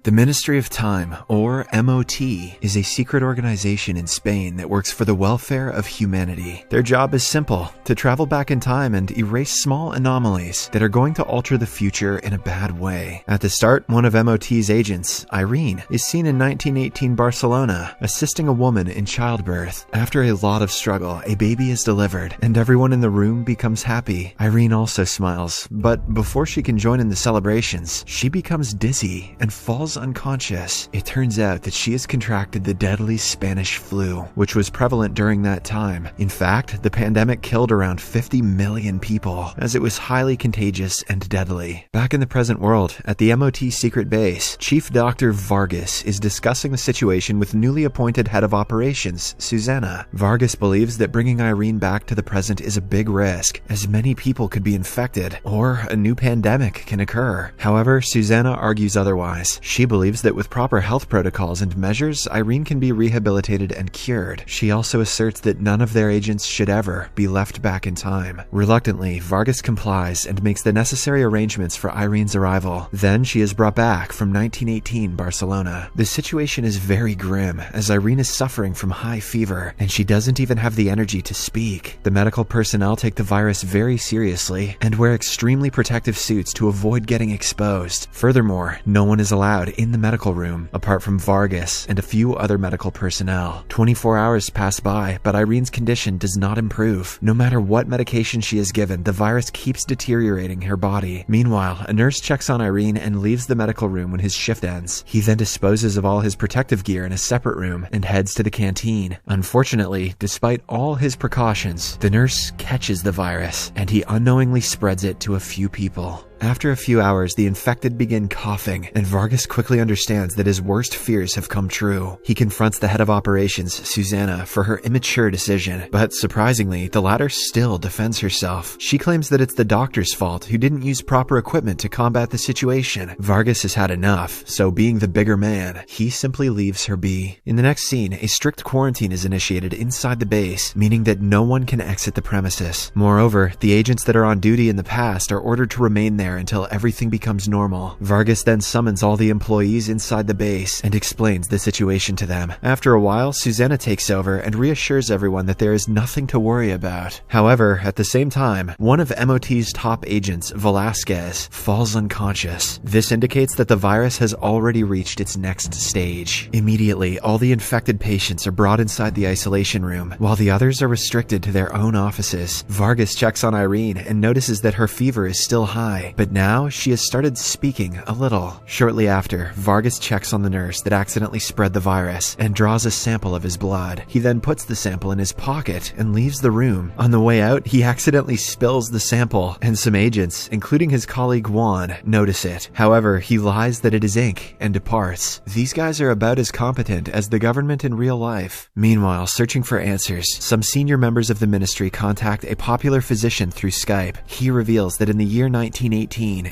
The Ministry of Time, or MOT, is a secret organization in Spain that works for the welfare of humanity. Their job is simple: to travel back in time and erase small anomalies that are going to alter the future in a bad way. At the start, one of MOT's agents, Irene, is seen in 1918 Barcelona, assisting a woman in childbirth. After a lot of struggle, a baby is delivered, and everyone in the room becomes happy. Irene also smiles, but before she can join in the celebrations, she becomes dizzy and falls unconscious. It turns out that she has contracted the deadly Spanish flu, which was prevalent during that time. In fact, the pandemic killed around 50 million people, as it was highly contagious and deadly. Back in the present world, at the MOT secret base, Chief Dr. Vargas is discussing the situation with newly appointed head of operations, Susana. Vargas believes that bringing Irene back to the present is a big risk, as many people could be infected, or a new pandemic can occur. However, Susana argues otherwise. She believes that with proper health protocols and measures, Irene can be rehabilitated and cured. She also asserts that none of their agents should ever be left back in time. Reluctantly, Vargas complies and makes the necessary arrangements for Irene's arrival. Then she is brought back from 1918 Barcelona. The situation is very grim, as Irene is suffering from high fever, and she doesn't even have the energy to speak. The medical personnel take the virus very seriously and wear extremely protective suits to avoid getting exposed. Furthermore, no one is allowed in the medical room, apart from Vargas and a few other medical personnel. 24 hours pass by, but Irene's condition does not improve. No matter what medication she is given, the virus keeps deteriorating her body. Meanwhile, a nurse checks on Irene and leaves the medical room when his shift ends. He then disposes of all his protective gear in a separate room and heads to the canteen. Unfortunately, despite all his precautions, the nurse catches the virus, and he unknowingly spreads it to a few people. After a few hours, the infected begin coughing, and Vargas quickly understands that his worst fears have come true. He confronts the head of operations, Susana, for her immature decision, but surprisingly, the latter still defends herself. She claims that it's the doctor's fault, who didn't use proper equipment to combat the situation. Vargas has had enough, so being the bigger man, he simply leaves her be. In the next scene, a strict quarantine is initiated inside the base, meaning that no one can exit the premises. Moreover, the agents that are on duty in the past are ordered to remain there until everything becomes normal. Vargas then summons all the employees inside the base and explains the situation to them. After a while, Susana takes over and reassures everyone that there is nothing to worry about. However, at the same time, one of MOT's top agents, Velasquez, falls unconscious. This indicates that the virus has already reached its next stage. Immediately, all the infected patients are brought inside the isolation room, while the others are restricted to their own offices. Vargas checks on Irene and notices that her fever is still high, but now she has started speaking a little. Shortly after, Vargas checks on the nurse that accidentally spread the virus and draws a sample of his blood. He then puts the sample in his pocket and leaves the room. On the way out, he accidentally spills the sample, and some agents, including his colleague Juan, notice it. However, he lies that it is ink and departs. These guys are about as competent as the government in real life. Meanwhile, searching for answers, some senior members of the ministry contact a popular physician through Skype. He reveals that in the year 1918,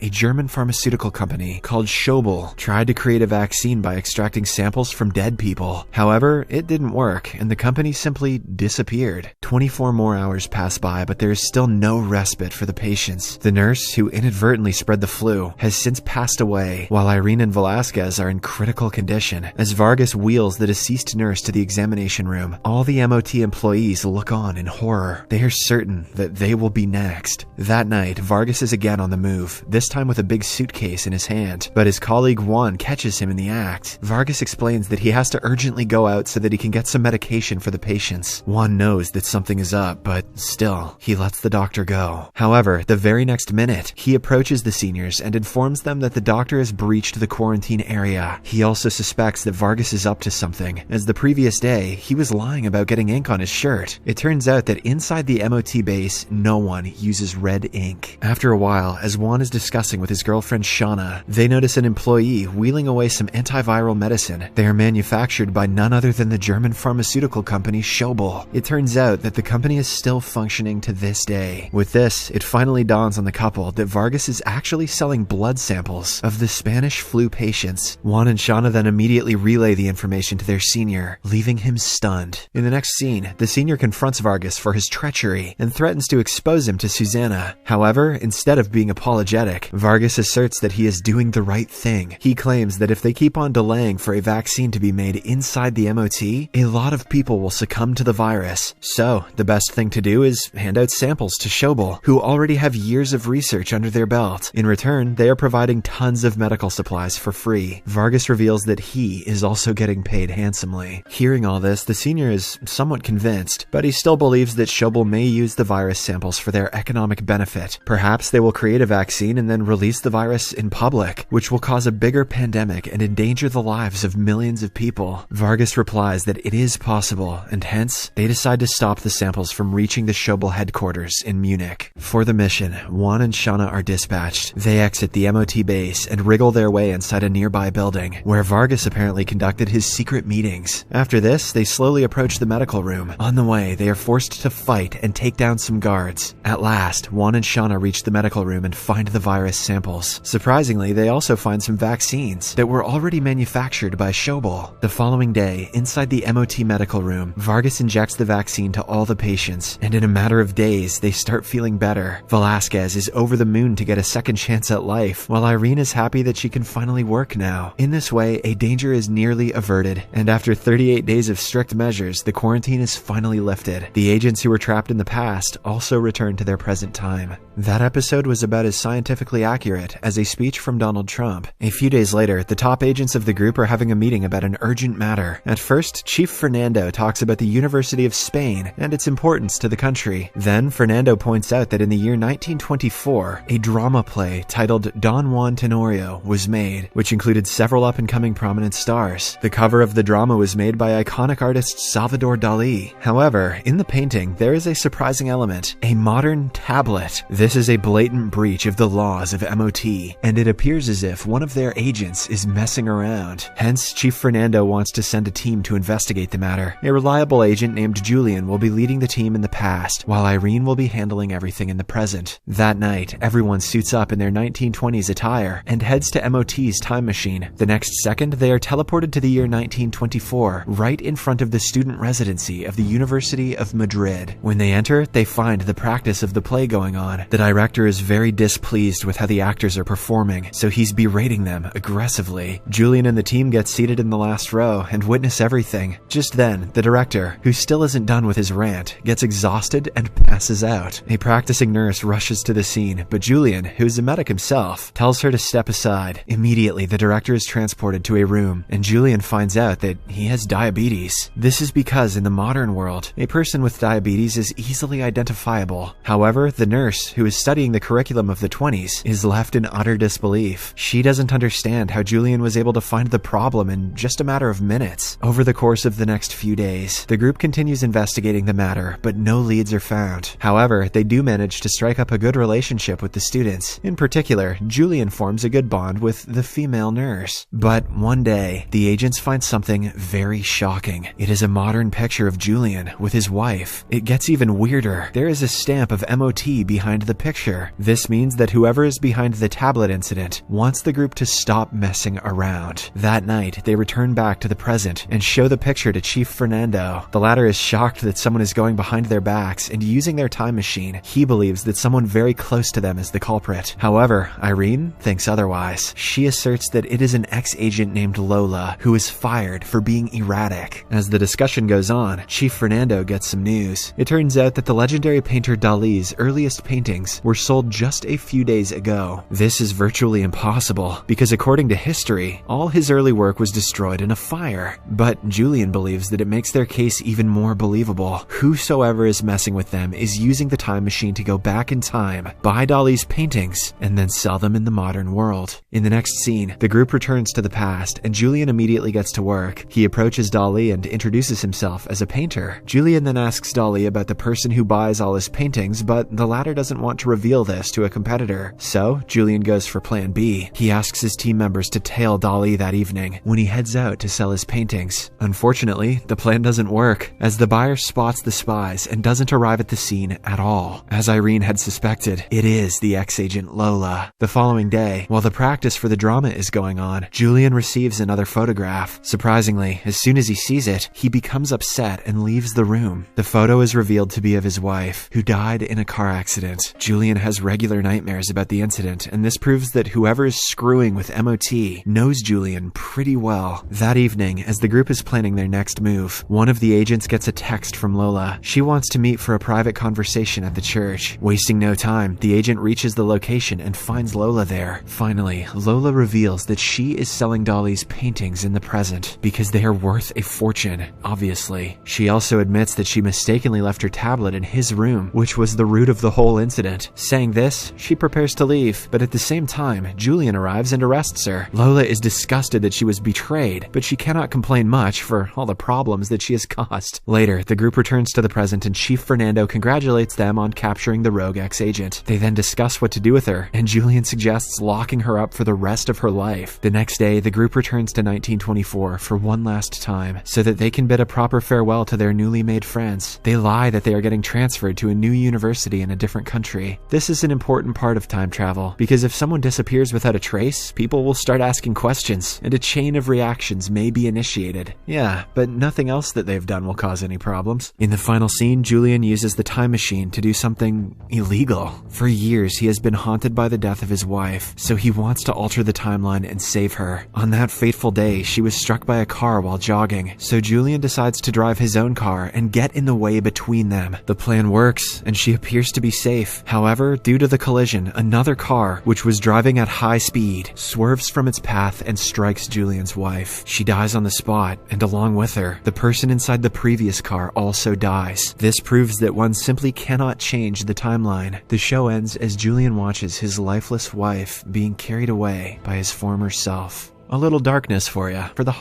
a German pharmaceutical company called Schobel tried to create a vaccine by extracting samples from dead people. However, it didn't work, and the company simply disappeared. 24 more hours pass by, but there is still no respite for the patients. The nurse, who inadvertently spread the flu, has since passed away, while Irene and Velasquez are in critical condition. As Vargas wheels the deceased nurse to the examination room, all the MOT employees look on in horror. They are certain that they will be next. That night, Vargas is again on the move, this time with a big suitcase in his hand, but his colleague Juan catches him in the act. Vargas explains that he has to urgently go out so that he can get some medication for the patients. Juan knows that something is up, but still, he lets the doctor go. However, the very next minute, he approaches the seniors and informs them that the doctor has breached the quarantine area. He also suspects that Vargas is up to something, as the previous day, he was lying about getting ink on his shirt. It turns out that inside the MOT base, no one uses red ink. After a while, as Juan is discussing with his girlfriend Shauna, they notice an employee wheeling away some antiviral medicine. They are manufactured by none other than the German pharmaceutical company Schobel. It turns out that the company is still functioning to this day. With this, it finally dawns on the couple that Vargas is actually selling blood samples of the Spanish flu patients. Juan and Shauna then immediately relay the information to their senior, leaving him stunned. In the next scene, the senior confronts Vargas for his treachery and threatens to expose him to Susana. However, instead of being apologized unapologetic. Vargas asserts that he is doing the right thing. He claims that if they keep on delaying for a vaccine to be made inside the MOT, a lot of people will succumb to the virus. So, the best thing to do is hand out samples to Schobel, who already have years of research under their belt. In return, they are providing tons of medical supplies for free. Vargas reveals that he is also getting paid handsomely. Hearing all this, the senior is somewhat convinced, but he still believes that Schobel may use the virus samples for their economic benefit. Perhaps they will create a vaccine and then release the virus in public, which will cause a bigger pandemic and endanger the lives of millions of people. Vargas replies that it is possible, and hence, they decide to stop the samples from reaching the Schobel headquarters in Munich. For the mission, Juan and Shauna are dispatched. They exit the MOT base and wriggle their way inside a nearby building, where Vargas apparently conducted his secret meetings. After this, they slowly approach the medical room. On the way, they are forced to fight and take down some guards. At last, Juan and Shauna reach the medical room and find the virus samples. Surprisingly, they also find some vaccines that were already manufactured by Schobel. The following day, inside the MOT medical room, Vargas injects the vaccine to all the patients, and in a matter of days, they start feeling better. Velasquez is over the moon to get a second chance at life, while Irene is happy that she can finally work now. In this way, a danger is nearly averted, and after 38 days of strict measures, the quarantine is finally lifted. The agents who were trapped in the past also return to their present time. That episode was about as scientifically accurate as a speech from Donald Trump. A few days later, the top agents of the group are having a meeting about an urgent matter. At first, Chief Fernando talks about the University of Spain and its importance to the country. Then, Fernando points out that in the year 1924, a drama play titled Don Juan Tenorio was made, which included several up-and-coming prominent stars. The cover of the drama was made by iconic artist Salvador Dali. However, in the painting, there is a surprising element: a modern tablet. This is a blatant breach of the laws of MOT, and it appears as if one of their agents is messing around. Hence, Chief Fernando wants to send a team to investigate the matter. A reliable agent named Julian will be leading the team in the past, while Irene will be handling everything in the present. That night, everyone suits up in their 1920s attire and heads to MOT's time machine. The next second, they are teleported to the year 1924, right in front of the student residency of the University of Madrid. When they enter, they find the practice of the play going on. The director is very displeased with how the actors are performing, so he's berating them aggressively. Julian and the team get seated in the last row and witness everything. Just then, the director, who still isn't done with his rant, gets exhausted and passes out. A practicing nurse rushes to the scene, but Julian, who's a medic himself, tells her to step aside. Immediately, the director is transported to a room, and Julian finds out that he has diabetes. This is because in the modern world, a person with diabetes is easily identifiable. However, the nurse, who is studying the curriculum of the 20s, is left in utter disbelief. She doesn't understand how Julian was able to find the problem in just a matter of minutes. Over the course of the next few days, the group continues investigating the matter, but no leads are found. However, they do manage to strike up a good relationship with the students. In particular, Julian forms a good bond with the female nurse. But one day, the agents find something very shocking. It is a modern picture of Julian with his wife. It gets even weirder. There is a stamp of MOT behind the picture. This means that whoever is behind the tablet incident wants the group to stop messing around. That night, they return back to the present and show the picture to Chief Fernando. The latter is shocked that someone is going behind their backs and using their time machine. He believes that someone very close to them is the culprit. However, Irene thinks otherwise. She asserts that it is an ex-agent named Lola who is fired for being erratic. As the discussion goes on, Chief Fernando gets some news. It turns out that the legendary painter Dali's earliest paintings were sold just a few days ago. This is virtually impossible, because according to history, all his early work was destroyed in a fire. But Julian believes that it makes their case even more believable. Whosoever is messing with them is using the time machine to go back in time, buy Dali's paintings, and then sell them in the modern world. In the next scene, the group returns to the past, and Julian immediately gets to work. He approaches Dali and introduces himself as a painter. Julian then asks Dali about the person who buys all his paintings, but the latter doesn't want to reveal this to a competitor. So, Julian goes for plan B. He asks his team members to tail Dali that evening when he heads out to sell his paintings. Unfortunately, the plan doesn't work, as the buyer spots the spies and doesn't arrive at the scene at all. As Irene had suspected, it is the ex-agent Lola. The following day, while the practice for the drama is going on, Julian receives another photograph. Surprisingly, as soon as he sees it, he becomes upset and leaves the room. The photo is revealed to be of his wife, who died in a car accident. Julian has regular nightmares nightmares about the incident, and this proves that whoever is screwing with MOT knows Julian pretty well. That evening, as the group is planning their next move, one of the agents gets a text from Lola. She wants to meet for a private conversation at the church. Wasting no time, the agent reaches the location and finds Lola there. Finally, Lola reveals that she is selling Dolly's paintings in the present because they are worth a fortune, obviously. She also admits that she mistakenly left her tablet in his room, which was the root of the whole incident. Saying this, she prepares to leave, but at the same time, Julian arrives and arrests her. Lola is disgusted that she was betrayed, but she cannot complain much for all the problems that she has caused. Later, the group returns to the present and Chief Fernando congratulates them on capturing the rogue ex-agent. They then discuss what to do with her, and Julian suggests locking her up for the rest of her life. The next day, the group returns to 1924 for one last time, so that they can bid a proper farewell to their newly made friends. They lie that they are getting transferred to a new university in a different country. This is an important part of time travel, because if someone disappears without a trace, people will start asking questions, and a chain of reactions may be initiated. Yeah, but nothing else that they've done will cause any problems. In the final scene, Julian uses the time machine to do something illegal. For years, he has been haunted by the death of his wife, so he wants to alter the timeline and save her. On that fateful day, she was struck by a car while jogging, so Julian decides to drive his own car and get in the way between them. The plan works, and she appears to be safe. However, due to the collision, another car, which was driving at high speed, swerves from its path and strikes Julian's wife. She dies on the spot, and along with her, the person inside the previous car also dies. This proves that one simply cannot change the timeline. The show ends as Julian watches his lifeless wife being carried away by his former self. A little darkness for you for the